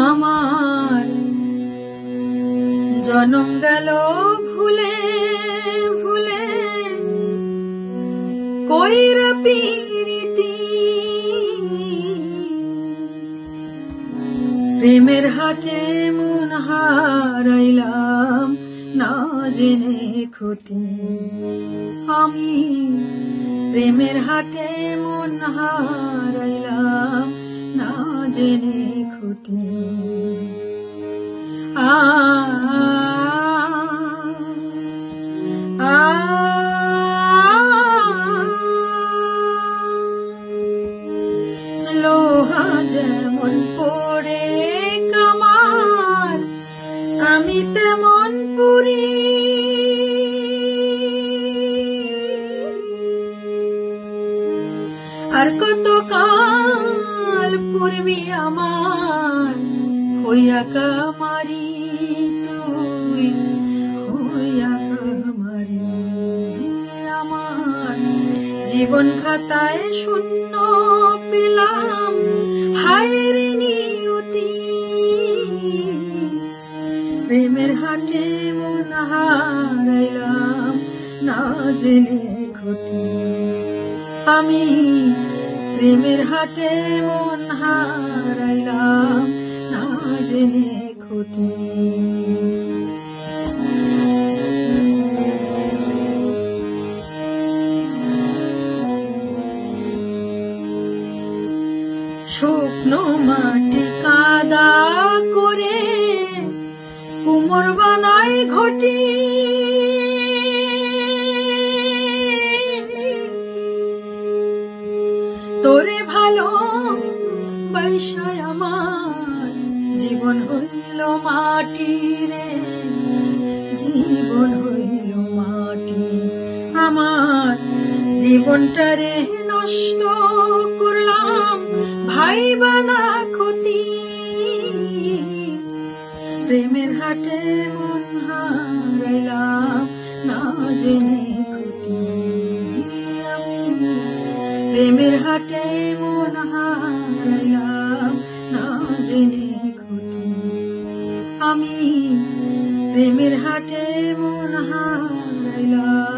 আমার জনম গেল ভুলে ভুলে কইরা পিরিতি প্রেমের হাটে মন হারাইলাম না জেনে ক্ষতি আমি প্রেমের হাটে মন হারাইলাম না জেনে ক্ষতি লোহা যেমন পড়ে কামার আমি তেমন পুরি আর কত কাল পূর্বী আমার হইয়া কামারি তুই হইয়া কামারি আমার জীবন খাতায় শূন্য পেলাম হায়ের নিয়তি প্রেমের হাটে মন হারাইলাম না জেনে ক্ষতি আমি প্রেমের হাটে মন হারাইলাম না জেনে ক্ষতি শুকনো মাটি কাদা করে কুমোর বানাই ঘটি তোরে ভালো বাইসায় আমার জীবন হইল মাটি রে জীবন হইল মাটি আমার জীবনটারে নষ্ট করলাম ভাইবানা ক্ষতি প্রেমের হাটে মন হারাইলাম না জেনে ক্ষতি আমি প্রেমের হাটে মন হারাইলাম না জেনে ক্ষতি আমি প্রেমের হাটে মন হারাইলাম